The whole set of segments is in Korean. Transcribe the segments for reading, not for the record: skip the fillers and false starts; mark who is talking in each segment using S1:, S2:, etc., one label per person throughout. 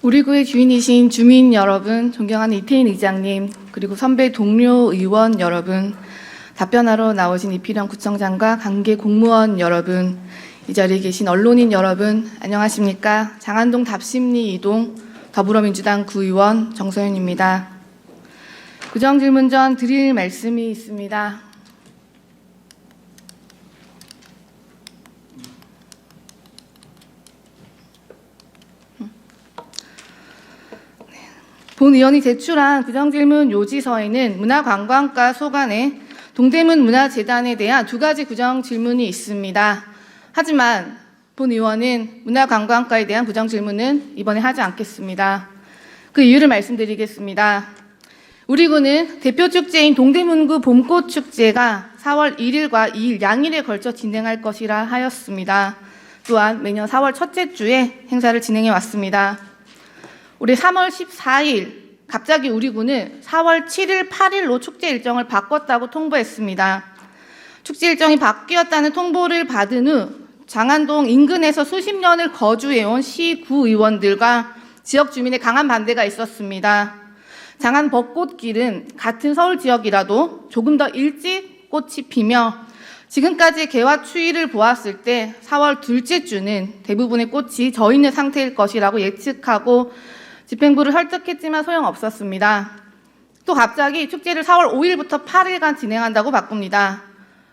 S1: 우리 구의 주인이신 주민 여러분, 존경하는 이태인 의장님, 그리고 선배 동료 의원 여러분, 답변하러 나오신 이필영 구청장과 관계 공무원 여러분, 이 자리에 계신 언론인 여러분, 안녕하십니까? 장안동 답심리 2동 더불어민주당 구의원 정서연입니다. 구정질문 전 드릴 말씀이 있습니다. 본 의원이 제출한 구정질문 요지서에는 문화관광과 소관의 동대문 문화재단에 대한 2가지 구정질문이 있습니다. 하지만 본 의원은 문화관광과에 대한 구정질문은 이번에 하지 않겠습니다. 그 이유를 말씀드리겠습니다. 우리 구는 대표 축제인 동대문구 봄꽃축제가 4월 1일과 2일 양일에 걸쳐 진행할 것이라 하였습니다. 또한 매년 4월 첫째 주에 행사를 진행해 왔습니다. 올해 3월 14일 갑자기 우리 구는 4월 7일, 8일로 축제 일정을 바꿨다고 통보했습니다. 축제 일정이 바뀌었다는 통보를 받은 후 장안동 인근에서 수십 년을 거주해온 시구의원들과 지역 주민의 강한 반대가 있었습니다. 장안 벚꽃길은 같은 서울 지역이라도 조금 더 일찍 꽃이 피며 지금까지 개화 추이를 보았을 때 4월 둘째 주는 대부분의 꽃이 져 있는 상태일 것이라고 예측하고 집행부를 설득했지만 소용없었습니다. 또 갑자기 축제를 4월 5일부터 8일간 진행한다고 바꿉니다.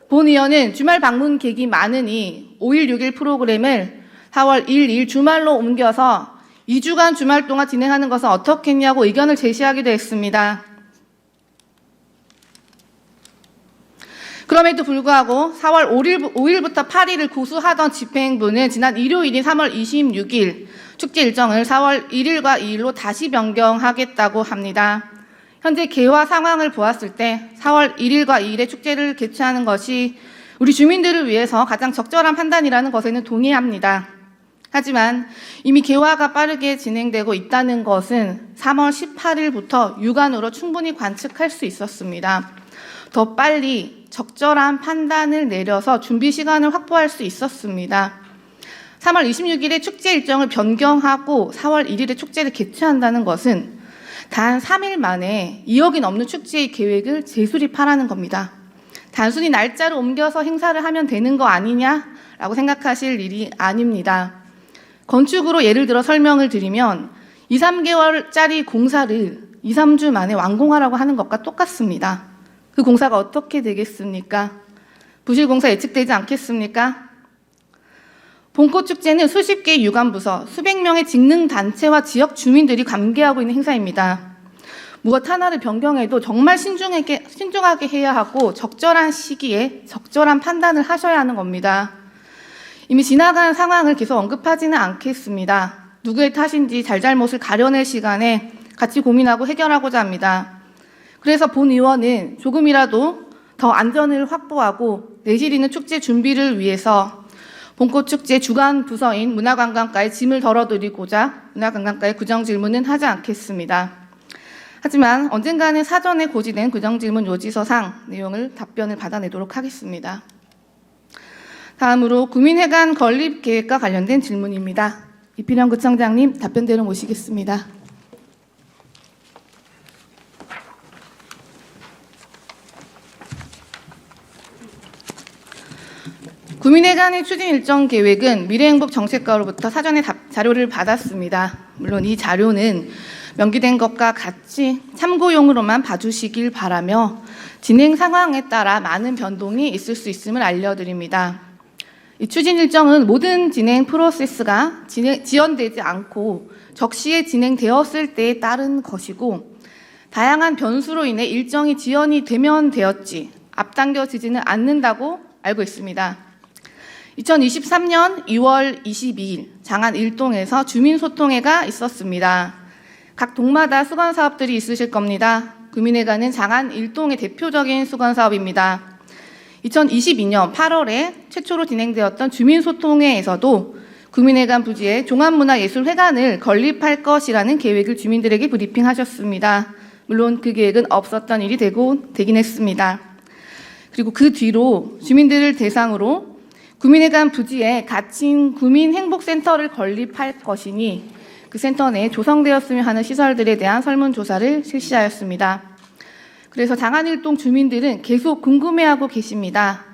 S1: 본 의원은 주말 방문객이 많으니 5일, 6일 프로그램을 4월 1, 2일 주말로 옮겨서 2주간 주말 동안 진행하는 것은 어떻겠냐고 의견을 제시하기도 했습니다. 그럼에도 불구하고 4월 5일부터 8일을 고수하던 집행부는 지난 일요일인 3월 26일 축제 일정을 4월 1일과 2일로 다시 변경하겠다고 합니다. 현재 개화 상황을 보았을 때 4월 1일과 2일에 축제를 개최하는 것이 우리 주민들을 위해서 가장 적절한 판단이라는 것에는 동의합니다. 하지만 이미 개화가 빠르게 진행되고 있다는 것은 3월 18일부터 육안으로 충분히 관측할 수 있었습니다. 더 빨리 적절한 판단을 내려서 준비 시간을 확보할 수 있었습니다. 3월 26일에 축제 일정을 변경하고 4월 1일에 축제를 개최한다는 것은 단 3일 만에 2억이 넘는 축제의 계획을 재수립하라는 겁니다. 단순히 날짜를 옮겨서 행사를 하면 되는 거 아니냐라고 생각하실 일이 아닙니다. 건축으로 예를 들어 설명을 드리면 2, 3개월짜리 공사를 2, 3주 만에 완공하라고 하는 것과 똑같습니다. 그 공사가 어떻게 되겠습니까? 부실공사 예측되지 않겠습니까? 봄꽃축제는 수십 개의 유관부서, 수백 명의 직능단체와 지역 주민들이 관계하고 있는 행사입니다. 무엇 하나를 변경해도 정말 신중하게 해야 하고 적절한 시기에 적절한 판단을 하셔야 하는 겁니다. 이미 지나간 상황을 계속 언급하지는 않겠습니다. 누구의 탓인지 잘잘못을 가려낼 시간에 같이 고민하고 해결하고자 합니다. 그래서 본 의원은 조금이라도 더 안전을 확보하고 내실 있는 축제 준비를 위해서 봄꽃축제 주관 부서인 문화관광과의 짐을 덜어드리고자 문화관광과의 구정질문은 하지 않겠습니다. 하지만 언젠가는 사전에 고지된 구정질문 요지서상 내용을 답변을 받아내도록 하겠습니다. 다음으로 구민회관 건립 계획과 관련된 질문입니다. 이필영 구청장님 답변대로 모시겠습니다. 구민회관의 추진 일정 계획은 미래행복정책과로부터 사전에 자료를 받았습니다. 물론 이 자료는 명기된 것과 같이 참고용으로만 봐주시길 바라며 진행 상황에 따라 많은 변동이 있을 수 있음을 알려드립니다. 이 추진 일정은 모든 진행 프로세스가 지연되지 않고 적시에 진행되었을 때에 따른 것이고 다양한 변수로 인해 일정이 지연이 되면 되었지 앞당겨지지는 않는다고 알고 있습니다. 2023년 2월 22일 장안 1동에서 주민소통회가 있었습니다. 각 동마다 수건사업들이 있으실 겁니다. 구민회관은 장안 1동의 대표적인 수건사업입니다. 2022년 8월에 최초로 진행되었던 주민소통회에서도 구민회관 부지에 종합문화예술회관을 건립할 것이라는 계획을 주민들에게 브리핑하셨습니다. 물론 그 계획은 없었던 일이 되긴 했습니다. 그리고 그 뒤로 주민들을 대상으로 구민회관 부지에 갇힌 구민행복센터를 건립할 것이니 그 센터 내에 조성되었으면 하는 시설들에 대한 설문조사를 실시하였습니다. 그래서 장안일동 주민들은 계속 궁금해하고 계십니다.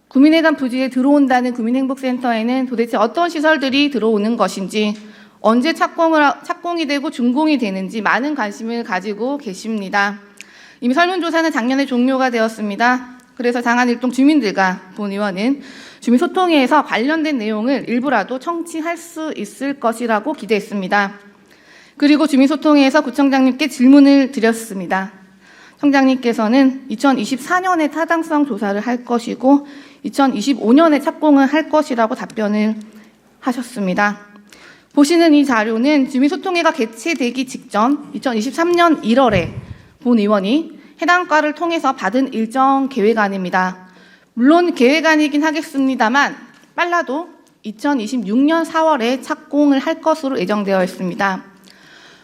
S1: 구민회관 부지에 들어온다는 구민행복센터에는 도대체 어떤 시설들이 들어오는 것인지, 언제 착공이 되고 준공이 되는지 많은 관심을 가지고 계십니다. 이미 설문조사는 작년에 종료가 되었습니다. 그래서 장안일동 주민들과 본 의원은 주민소통회에서 관련된 내용을 일부라도 청취할 수 있을 것이라고 기대했습니다. 그리고 주민소통회에서 구청장님께 질문을 드렸습니다. 청장님께서는 2024년에 타당성 조사를 할 것이고 2025년에 착공을 할 것이라고 답변을 하셨습니다. 보시는 이 자료는 주민소통회가 개최되기 직전 2023년 1월에 본 의원이 해당 과를 통해서 받은 일정 계획안입니다. 물론 계획안이긴 하겠습니다만 빨라도 2026년 4월에 착공을 할 것으로 예정되어 있습니다.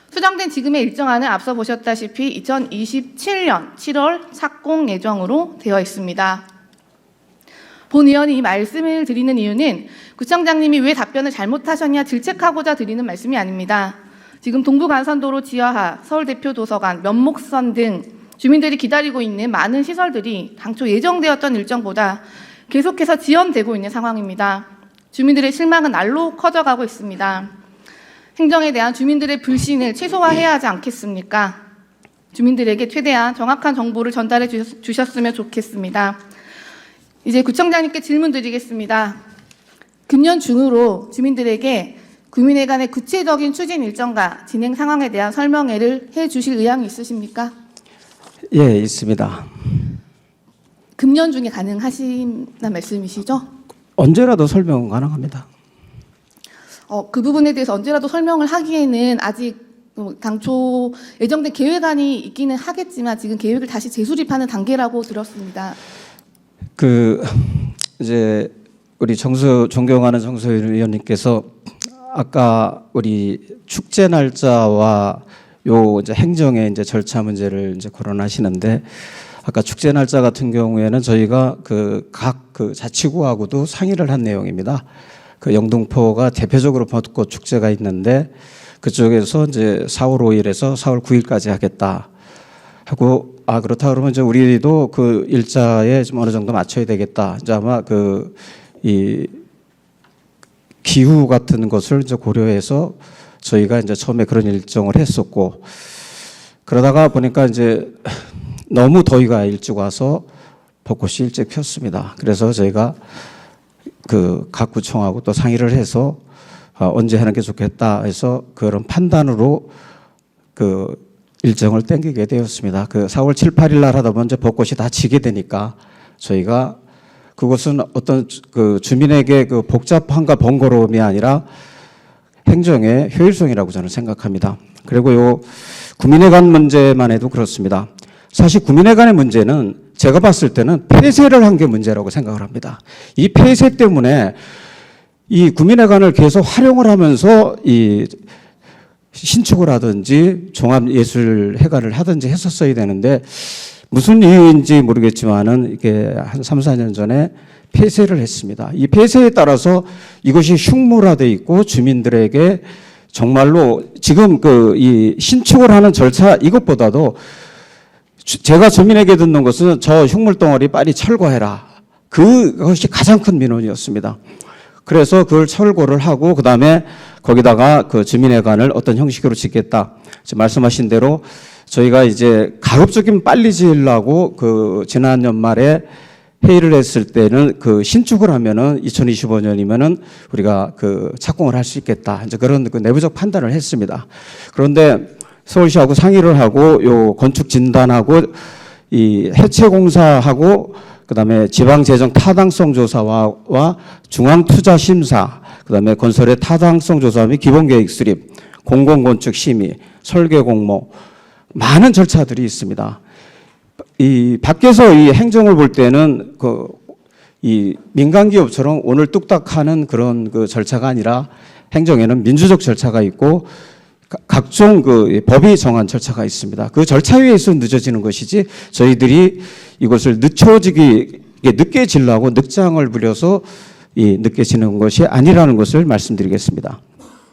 S1: 수정된 지금의 일정안은 앞서 보셨다시피 2027년 7월 착공 예정으로 되어 있습니다. 본 의원이 이 말씀을 드리는 이유는 구청장님이 왜 답변을 잘못하셨냐 질책하고자 드리는 말씀이 아닙니다. 지금 동부간선도로 지하화, 서울대표도서관, 면목선 등 주민들이 기다리고 있는 많은 시설들이 당초 예정되었던 일정보다 계속해서 지연되고 있는 상황입니다. 주민들의 실망은 날로 커져가고 있습니다. 행정에 대한 주민들의 불신을 최소화해야 하지 않겠습니까? 주민들에게 최대한 정확한 정보를 전달해 주셨으면 좋겠습니다. 이제 구청장님께 질문 드리겠습니다. 금년 중으로 주민들에게 구민회관의 구체적인 추진 일정과 진행 상황에 대한 설명회를 해 주실 의향이 있으십니까?
S2: 예, 있습니다.
S1: 금년 중에 가능하신다는 말씀이시죠?
S2: 언제라도 설명은 가능합니다.
S1: 그 부분에 대해서 언제라도 설명을 하기에는 아직 당초 예정된 계획안이 있기는 하겠지만 지금 계획을 다시 재수립하는 단계라고 들었습니다.
S2: 이제 우리 존경하는 정서윤 의원님께서 아까 우리 축제 날짜와 요 이제 행정의 이제 절차 문제를 이제 거론하시는데, 아까 축제 날짜 같은 경우에는 저희가 각 자치구하고도 상의를 한 내용입니다. 영등포가 대표적으로 벚꽃 축제가 있는데 그쪽에서 이제 4월 5일에서 4월 9일까지 하겠다 하고, 그렇다 그러면 이제 우리도 그 일자에 좀 어느 정도 맞춰야 되겠다. 이제 아마 이 기후 같은 것을 이제 고려해서 저희가 이제 처음에 그런 일정을 했었고, 그러다가 보니까 이제 너무 더위가 일찍 와서 벚꽃이 일찍 폈습니다. 그래서 저희가 각 구청하고 또 상의를 해서 언제 하는 게 좋겠다 해서 그런 판단으로 일정을 땡기게 되었습니다. 4월 7, 8일 날 하다 보면 이제 벚꽃이 다 지게 되니까 저희가 그것은 어떤 주민에게 복잡함과 번거로움이 아니라 행정의 효율성이라고 저는 생각합니다. 그리고 요 구민회관 문제만 해도 그렇습니다. 사실 구민회관의 문제는 제가 봤을 때는 폐쇄를 한 게 문제라고 생각을 합니다. 이 폐쇄 때문에 이 구민회관을 계속 활용을 하면서 이 신축을 하든지 종합예술회관을 하든지 했었어야 되는데 무슨 이유인지 모르겠지만은 이게 한 3, 4년 전에 폐쇄를 했습니다. 이 폐쇄에 따라서 이것이 흉물화돼 있고 주민들에게 정말로 지금 이 신축을 하는 절차 이것보다도 제가 주민에게 듣는 것은 저 흉물덩어리 빨리 철거해라. 그것이 가장 큰 민원이었습니다. 그래서 그걸 철거를 하고 그다음에 거기다가 주민회관을 어떤 형식으로 짓겠다. 말씀하신 대로 저희가 이제 가급적이면 빨리 지으려고 지난 연말에 회의를 했을 때는 신축을 하면은 2025년이면은 우리가 착공을 할 수 있겠다. 이제 그런 내부적 판단을 했습니다. 그런데 서울시하고 상의를 하고 요 건축 진단하고 이 해체 공사하고 그다음에 지방재정 타당성 조사와 중앙투자 심사, 그다음에 건설의 타당성 조사 및 기본계획 수립, 공공건축 심의, 설계 공모 많은 절차들이 있습니다. 이 밖에서 이 행정을 볼 때는 이 민간 기업처럼 오늘 뚝딱 하는 그런 절차가 아니라 행정에는 민주적 절차가 있고 각종 법이 정한 절차가 있습니다. 그 절차에 의해서 늦어지는 것이지 저희들이 이것을 늦게 지려고 늑장을 부려서 늦게 지는 것이 아니라는 것을 말씀드리겠습니다.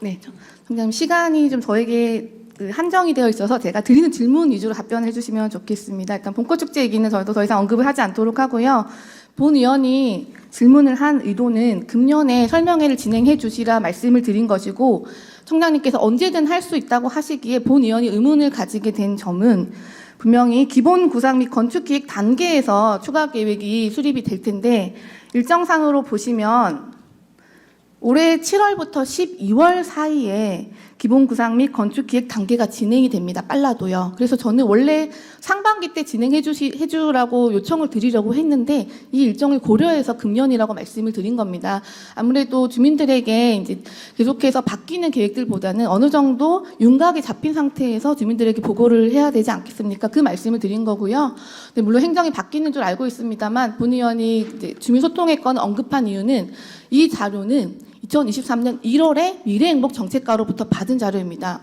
S1: 네, 선생님 시간이 좀 저에게 한정이 되어 있어서 제가 드리는 질문 위주로 답변을 해주시면 좋겠습니다. 일단 봄꽃축제 얘기는 저도 더 이상 언급을 하지 않도록 하고요. 본 의원이 질문을 한 의도는 금년에 설명회를 진행해 주시라 말씀을 드린 것이고 청장님께서 언제든 할 수 있다고 하시기에 본 의원이 의문을 가지게 된 점은 분명히 기본 구상 및 건축 기획 단계에서 추가 계획이 수립이 될 텐데 일정상으로 보시면 올해 7월부터 12월 사이에 기본 구상 및 건축 기획 단계가 진행이 됩니다. 빨라도요. 그래서 저는 원래 상반기 때 해주라고 요청을 드리려고 했는데 이 일정을 고려해서 금년이라고 말씀을 드린 겁니다. 아무래도 주민들에게 이제 계속해서 바뀌는 계획들보다는 어느 정도 윤곽이 잡힌 상태에서 주민들에게 보고를 해야 되지 않겠습니까? 그 말씀을 드린 거고요. 근데 물론 행정이 바뀌는 줄 알고 있습니다만 본 의원이 이제 주민소통의 건 언급한 이유는 이 자료는 2023년 1월에 미래행복정책과로부터 받은 자료입니다.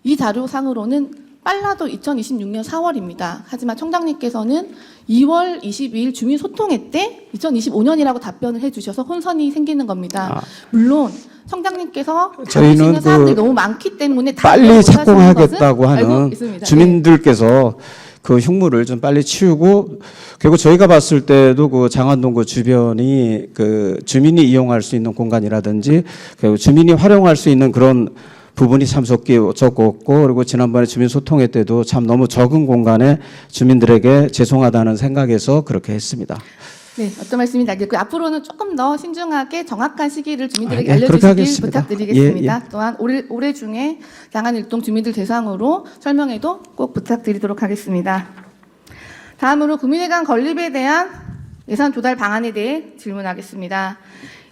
S1: 이 자료상으로는 빨라도 2026년 4월입니다. 하지만 청장님께서는 2월 22일 주민소통회 때 2025년이라고 답변을 해주셔서 혼선이 생기는 겁니다. 물론 청장님께서
S2: 저희는
S1: 사람들이 너무 많기 때문에
S2: 빨리 착공하겠다고 하는
S1: 있습니다.
S2: 주민들께서 그 흉물을 좀 빨리 치우고, 그리고 저희가 봤을 때도 그 장안동구 주변이 그 주민이 이용할 수 있는 공간이라든지 그리고 주민이 활용할 수 있는 그런 부분이 참 적었고, 그리고 지난번에 주민소통회 때도 참 너무 적은 공간에 주민들에게 죄송하다는 생각에서 그렇게 했습니다.
S1: 네, 어떤 말씀인지 알겠고요. 앞으로는 조금 더 신중하게 정확한 시기를 주민들에게
S2: 예, 그렇게
S1: 알려주시길
S2: 하겠습니다.
S1: 부탁드리겠습니다.
S2: 예, 예.
S1: 또한 올해 중에 장안일동 주민들 대상으로 설명회도 꼭 부탁드리도록 하겠습니다. 다음으로 구민회관 건립에 대한 예산 조달 방안에 대해 질문하겠습니다.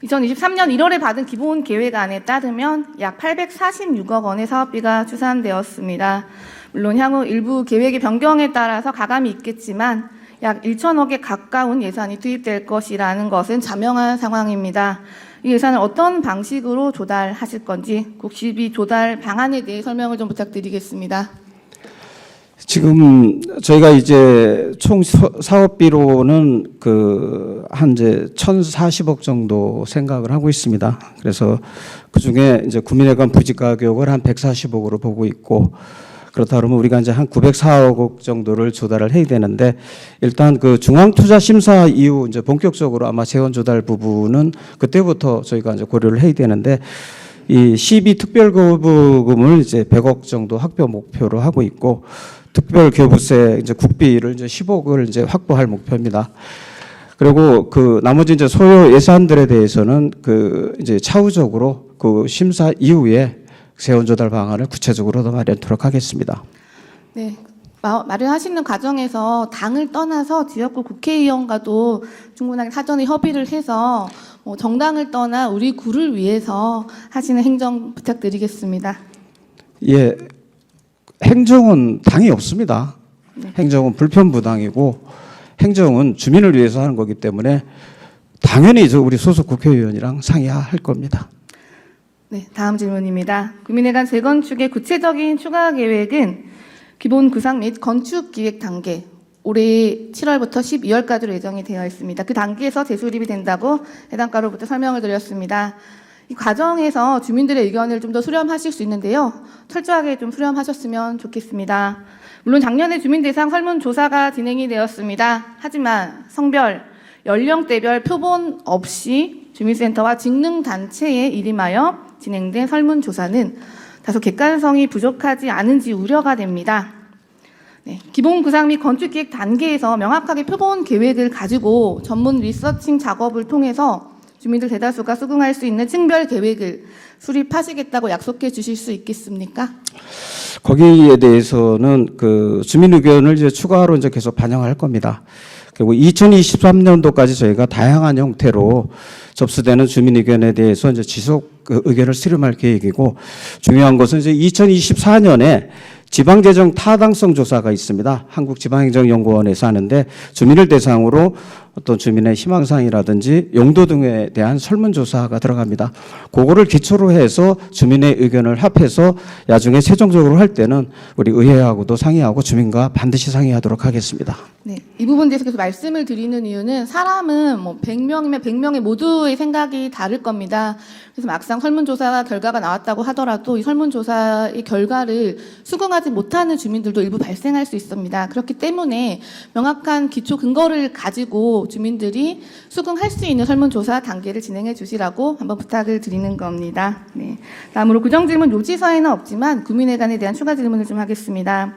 S1: 2023년 1월에 받은 기본 계획안에 따르면 약 846억 원의 사업비가 추산되었습니다. 물론 향후 일부 계획의 변경에 따라서 가감이 있겠지만 약 1천억에 가까운 예산이 투입될 것이라는 것은 자명한 상황입니다. 이 예산을 어떤 방식으로 조달하실 건지 국시비 조달 방안에 대해 설명을 좀 부탁드리겠습니다.
S2: 지금 저희가 이제 총 사업비로는 한 이제 1,040억 정도 생각을 하고 있습니다. 그래서 그 중에 이제 구민회관 부지 가격을 한 140억으로 보고 있고, 그렇다 그러면 우리가 이제 한 904억 정도를 조달을 해야 되는데, 일단 그 중앙투자심사 이후 이제 본격적으로 아마 재원 조달 부분은 그때부터 저희가 이제 고려를 해야 되는데, 이 시비 특별교부금을 이제 100억 정도 확보 목표로 하고 있고, 특별교부세 이제 국비를 이제 10억을 이제 확보할 목표입니다. 그리고 그 나머지 이제 소요 예산들에 대해서는 그 이제 차후적으로 그 심사 이후에 재원 조달 방안을 구체적으로 더 마련하도록 하겠습니다.
S1: 네, 마련하시는 과정에서 당을 떠나서 지역구 국회의원과도 충분하게 사전에 협의를 해서 정당을 떠나 우리 구를 위해서 하시는 행정 부탁드리겠습니다.
S2: 예, 행정은 당이 없습니다.
S1: 네.
S2: 행정은 불편부당이고 행정은 주민을 위해서 하는 거기 때문에 당연히 우리 소속 국회의원이랑 상의할 겁니다.
S1: 네, 다음 질문입니다. 구민회관 재건축의 구체적인 추가 계획은 기본 구상 및 건축 기획 단계 올해 7월부터 12월까지로 예정이 되어 있습니다. 그 단계에서 재수립이 된다고 해당가로부터 설명을 드렸습니다. 이 과정에서 주민들의 의견을 좀 더 수렴하실 수 있는데요. 철저하게 좀 수렴하셨으면 좋겠습니다. 물론 작년에 주민 대상 설문조사가 진행이 되었습니다. 하지만 성별, 연령대별 표본 없이 주민센터와 직능단체에 일임하여 진행된 설문조사는 다소 객관성이 부족하지 않은지 우려가 됩니다. 네, 기본 구상 및 건축 기획 단계에서 명확하게 표본 계획을 가지고 전문 리서칭 작업을 통해서 주민들 대다수가 수긍할 수 있는 층별 계획을 수립하시겠다고 약속해 주실 수 있겠습니까?
S2: 거기에 대해서는 그 주민 의견을 이제 추가로 이제 계속 반영할 겁니다. 그리고 2023년도까지 저희가 다양한 형태로 접수되는 주민 의견에 대해서 이제 지속 의견을 수렴할 계획이고, 중요한 것은 이제 2024년에 지방재정 타당성 조사가 있습니다. 한국지방행정연구원에서 하는데 주민을 대상으로 어떤 주민의 희망사항이라든지 용도 등에 대한 설문조사가 들어갑니다. 그거를 기초로 해서 주민의 의견을 합해서 나중에 최종적으로 할 때는 우리 의회하고도 상의하고 주민과 반드시 상의하도록 하겠습니다.
S1: 네, 이 부분에 대해서 계속 말씀을 드리는 이유는 사람은 뭐 100명이면 100명의 모두의 생각이 다를 겁니다. 그래서 막상 설문조사 결과가 나왔다고 하더라도 이 설문조사의 결과를 수긍하지 못하는 주민들도 일부 발생할 수 있습니다. 그렇기 때문에 명확한 기초 근거를 가지고 주민들이 수긍할 수 있는 설문조사 단계를 진행해 주시라고 한번 부탁을 드리는 겁니다. 네. 다음으로 구정질문 요지서에는 없지만 구민회관에 대한 추가 질문을 좀 하겠습니다.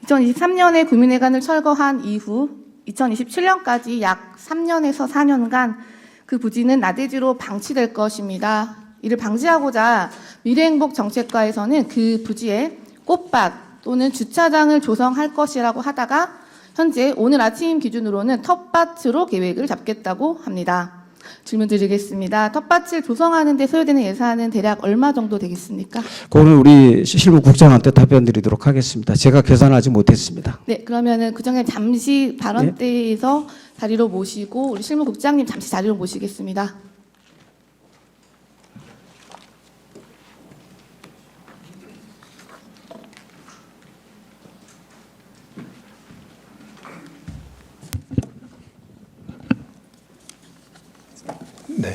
S1: 2023년에 구민회관을 철거한 이후 2027년까지 약 3년에서 4년간 그 부지는 나대지로 방치될 것입니다. 이를 방지하고자 미래행복 정책과에서는 그 부지에 꽃밭 또는 주차장을 조성할 것이라고 하다가 현재 오늘 아침 기준으로는 텃밭으로 계획을 잡겠다고 합니다. 질문 드리겠습니다. 텃밭을 조성하는 데 소요되는 예산은 대략 얼마 정도 되겠습니까?
S2: 그거는 우리 실무국장한테 답변 드리도록 하겠습니다. 제가 계산하지 못했습니다.
S1: 네, 그러면은 구정에 잠시 발언대에서 자리로 모시고 우리 실무국장님 잠시 자리로 모시겠습니다.
S3: 네.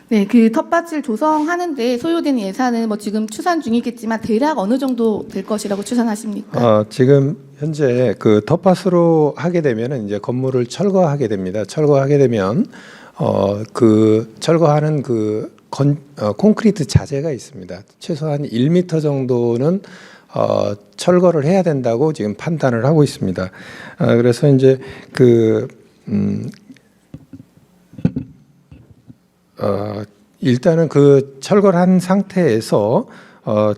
S1: 네, 그 텃밭을 조성하는데 소요되는 예산은 뭐 지금 추산 중이겠지만 대략 어느 정도 될 것이라고 추산하십니까?
S3: 지금 현재 그 텃밭으로 하게 되면은 이제 건물을 철거하게 됩니다. 철거하게 되면 그 철거하는 그 콘크리트 자재가 있습니다. 최소한 1m 정도는 철거를 해야 된다고 지금 판단을 하고 있습니다. 그래서 이제 일단은 그 철거를 한 상태에서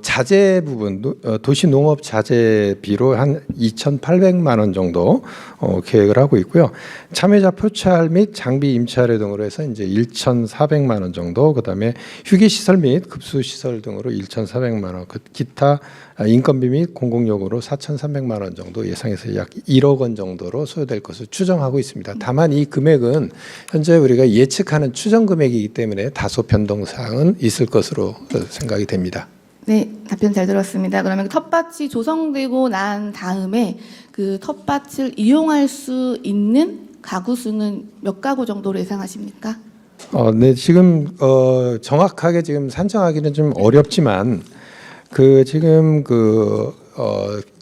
S3: 자재 부분, 도시농업 자재비로 한 2,800만 원 정도 계획을 하고 있고요. 참여자 표찰 및 장비 임차료 등으로 해서 이제 1,400만 원 정도, 그다음에 휴게시설 및 급수시설 등으로 1,400만 원, 기타 인건비 및 공공요금으로 4,300만 원 정도 예상해서 약 1억 원 정도로 소요될 것을 추정하고 있습니다. 다만 이 금액은 현재 우리가 예측하는 추정 금액이기 때문에 다소 변동사항은 있을 것으로 생각이 됩니다.
S1: 네, 답변 잘 들었습니다. 그러면 텃밭이 조성되고 난 다음에 그 텃밭을 이용할 수 있는 가구 수는 몇 가구 정도로 예상하십니까?
S3: 네, 지금 정확하게 지금 산정하기는 좀 어렵지만 지금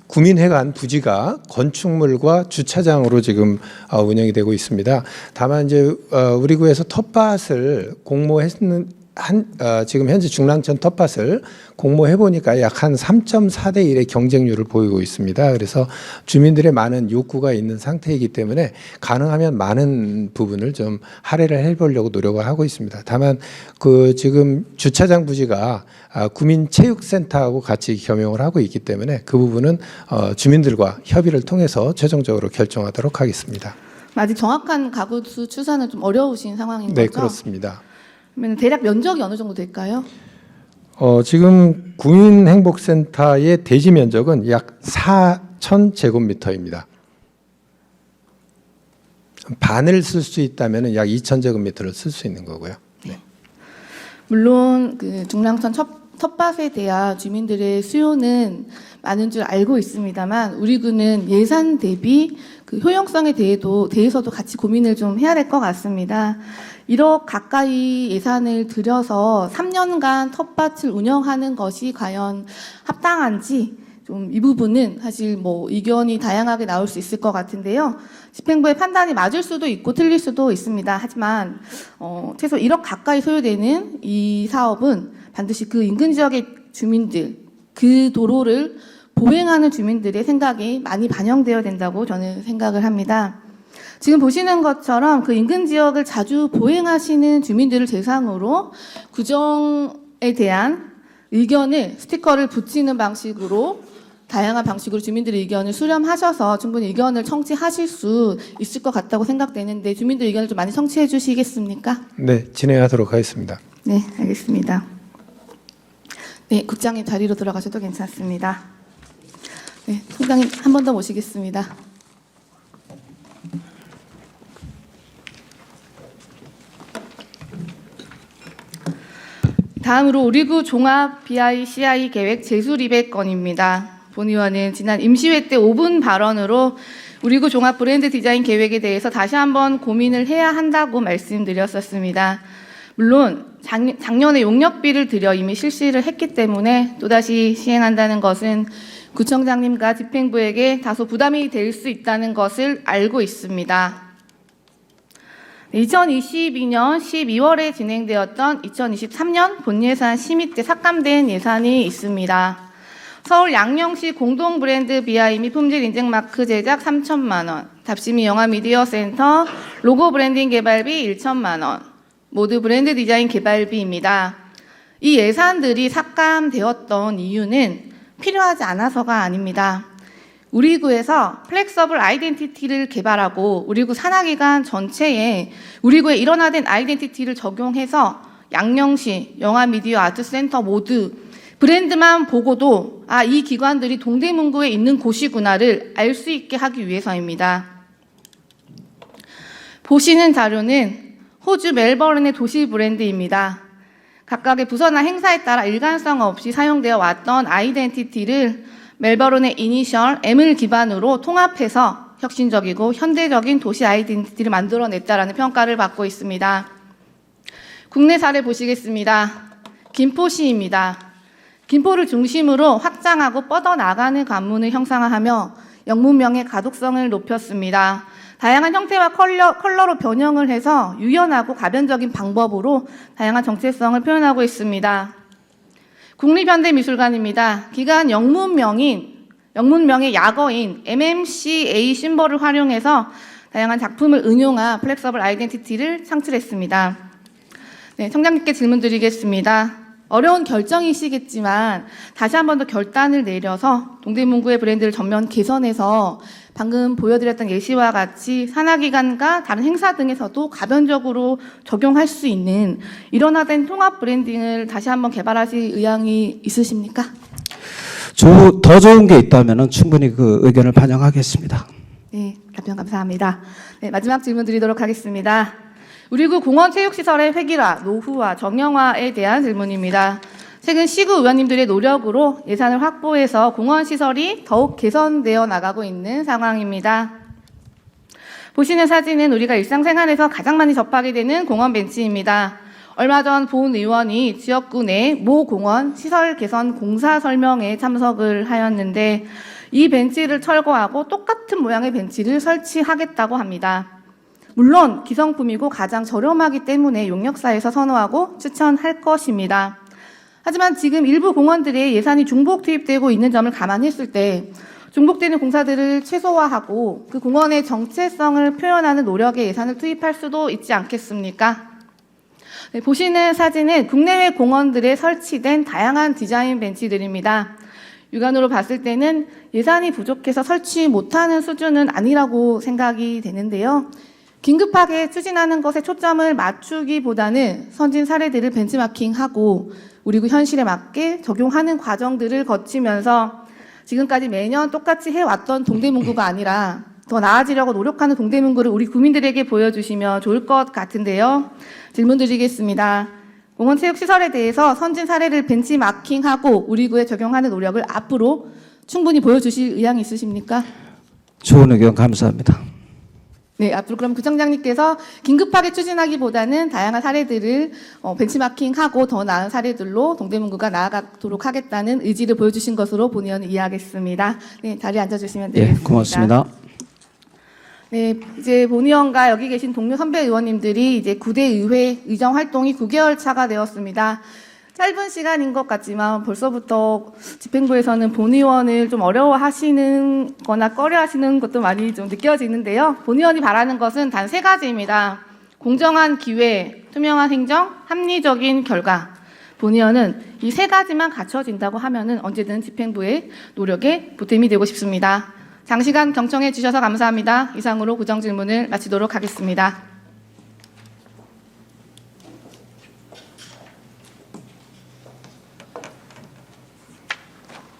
S3: 구민회관 부지가 건축물과 주차장으로 지금 운영이 되고 있습니다. 다만 이제 우리 구에서 텃밭을 공모했는 지금 현재 중랑천 텃밭을 공모해 보니까 약 한 3.4대 1의 경쟁률을 보이고 있습니다. 그래서 주민들의 많은 욕구가 있는 상태이기 때문에 가능하면 많은 부분을 좀 할애를 해보려고 노력을 하고 있습니다. 다만 지금 주차장 부지가 구민체육센터하고 같이 겸용을 하고 있기 때문에 그 부분은 주민들과 협의를 통해서 최종적으로 결정하도록 하겠습니다.
S1: 아직 정확한 가구 수 추산은 좀 어려우신 상황인 거죠?
S3: 네, 그렇습니다.
S1: 그러면 대략 면적이 어느 정도 될까요?
S3: 지금 구민행복센터의 대지 면적은 약 4,000제곱미터입니다. 반을 쓸 수 있다면 약 2,000제곱미터를 쓸 수 있는 거고요. 네.
S1: 물론 그 중랑천 텃밭에 대한 주민들의 수요는 많은 줄 알고 있습니다만 우리 구는 예산 대비 그 효용성에 대해서도 같이 고민을 좀 해야 될 것 같습니다. 1억 가까이 예산을 들여서 3년간 텃밭을 운영하는 것이 과연 합당한지 좀 이 부분은 사실 뭐 의견이 다양하게 나올 수 있을 것 같은데요. 집행부의 판단이 맞을 수도 있고 틀릴 수도 있습니다. 하지만 최소 1억 가까이 소요되는 이 사업은 반드시 그 인근 지역의 주민들, 그 도로를 보행하는 주민들의 생각이 많이 반영되어야 된다고 저는 생각을 합니다. 지금 보시는 것처럼 그 인근 지역을 자주 보행하시는 주민들을 대상으로 구정에 대한 의견을 스티커를 붙이는 방식으로 다양한 방식으로 주민들의 의견을 수렴하셔서 충분히 의견을 청취하실 수 있을 것 같다고 생각되는데 주민들 의견을 좀 많이 청취해 주시겠습니까?
S3: 네, 진행하도록 하겠습니다.
S1: 네, 알겠습니다. 네, 국장님 자리로 들어가셔도 괜찮습니다. 네, 총장님 한 번 더 모시겠습니다. 다음으로 우리구 종합 BICI 계획 재수립의 건입니다. 본 의원은 지난 임시회 때 5분 발언으로 우리구 종합 브랜드 디자인 계획에 대해서 다시 한번 고민을 해야 한다고 말씀드렸었습니다. 물론 작년에 용역비를 들여 이미 실시를 했기 때문에 또다시 시행한다는 것은 구청장님과 집행부에게 다소 부담이 될 수 있다는 것을 알고 있습니다. 2022년 12월에 진행되었던 2023년 본예산 심의 때 삭감된 예산이 있습니다. 서울 양령시 공동 브랜드 BI 및 품질 인증 마크 제작 3천만 원, 답심이 영화 미디어 센터 로고 브랜딩 개발비 1천만 원, 모두 브랜드 디자인 개발비입니다. 이 예산들이 삭감되었던 이유는 필요하지 않아서가 아닙니다. 우리구에서 플렉서블 아이덴티티를 개발하고 우리구 산하기관 전체에 우리구에 일원화된 아이덴티티를 적용해서 양령시, 영화미디어 아트센터 모두 브랜드만 보고도 이 기관들이 동대문구에 있는 곳이구나를 알 수 있게 하기 위해서입니다. 보시는 자료는 호주 멜버른의 도시 브랜드입니다. 각각의 부서나 행사에 따라 일관성 없이 사용되어 왔던 아이덴티티를 멜버른의 이니셜 M을 기반으로 통합해서 혁신적이고 현대적인 도시 아이덴티티를 만들어냈다라는 평가를 받고 있습니다. 국내 사례 보시겠습니다. 김포시입니다. 김포를 중심으로 확장하고 뻗어나가는 관문을 형상화하며 영문명의 가독성을 높였습니다. 다양한 형태와 컬러로 변형을 해서 유연하고 가변적인 방법으로 다양한 정체성을 표현하고 있습니다. 국립현대미술관입니다. 기관 영문명의 약어인 MMCA 심볼을 활용해서 다양한 작품을 응용한 플렉서블 아이덴티티를 창출했습니다. 네, 청장님께 질문 드리겠습니다. 어려운 결정이시겠지만 다시 한 번 더 결단을 내려서 동대문구의 브랜드를 전면 개선해서 방금 보여드렸던 예시와 같이 산하기관과 다른 행사 등에서도 가변적으로 적용할 수 있는 일원화된 통합 브랜딩을 다시 한번 개발하실 의향이 있으십니까?
S2: 더 좋은 게 있다면 충분히 그 의견을 반영하겠습니다.
S1: 네, 답변 감사합니다. 네, 마지막 질문 드리도록 하겠습니다. 우리구 공원체육시설의 획일화, 노후화, 정형화에 대한 질문입니다. 최근 시구 의원님들의 노력으로 예산을 확보해서 공원시설이 더욱 개선되어 나가고 있는 상황입니다. 보시는 사진은 우리가 일상생활에서 가장 많이 접하게 되는 공원 벤치입니다. 얼마 전 본 의원이 지역구 내 모 공원 시설 개선 공사 설명회에 참석을 하였는데 이 벤치를 철거하고 똑같은 모양의 벤치를 설치하겠다고 합니다. 물론 기성품이고 가장 저렴하기 때문에 용역사에서 선호하고 추천할 것입니다. 하지만 지금 일부 공원들의 예산이 중복 투입되고 있는 점을 감안했을 때 중복되는 공사들을 최소화하고 그 공원의 정체성을 표현하는 노력에 예산을 투입할 수도 있지 않겠습니까? 네, 보시는 사진은 국내외 공원들에 설치된 다양한 디자인 벤치들입니다. 육안으로 봤을 때는 예산이 부족해서 설치 못하는 수준은 아니라고 생각이 되는데요. 긴급하게 추진하는 것에 초점을 맞추기보다는 선진 사례들을 벤치마킹하고 우리구 현실에 맞게 적용하는 과정들을 거치면서 지금까지 매년 똑같이 해왔던 동대문구가 아니라 더 나아지려고 노력하는 동대문구를 우리 구민들에게 보여주시면 좋을 것 같은데요. 질문 드리겠습니다. 공원체육시설에 대해서 선진 사례를 벤치마킹하고 우리구에 적용하는 노력을 앞으로 충분히 보여주실 의향이 있으십니까?
S2: 좋은 의견 감사합니다.
S1: 네, 앞으로 그럼 구청장님께서 긴급하게 추진하기보다는 다양한 사례들을 벤치마킹하고 더 나은 사례들로 동대문구가 나아가도록 하겠다는 의지를 보여주신 것으로 본 의원은 이해하겠습니다. 네, 자리에 앉아주시면 되겠습니다.
S2: 예, 고맙습니다.
S1: 네, 이제 본 의원과 여기 계신 동료 선배 의원님들이 이제 9대 의회 의정 활동이 9개월 차가 되었습니다. 짧은 시간인 것 같지만 벌써부터 집행부에서는 본 의원을 좀 어려워하시는 거나 꺼려하시는 것도 많이 좀 느껴지는데요. 본 의원이 바라는 것은 단 3가지입니다. 공정한 기회, 투명한 행정, 합리적인 결과. 본 의원은 이 3가지만 갖춰진다고 하면은 언제든 집행부의 노력에 보탬이 되고 싶습니다. 장시간 경청해 주셔서 감사합니다. 이상으로 구정 질문을 마치도록 하겠습니다.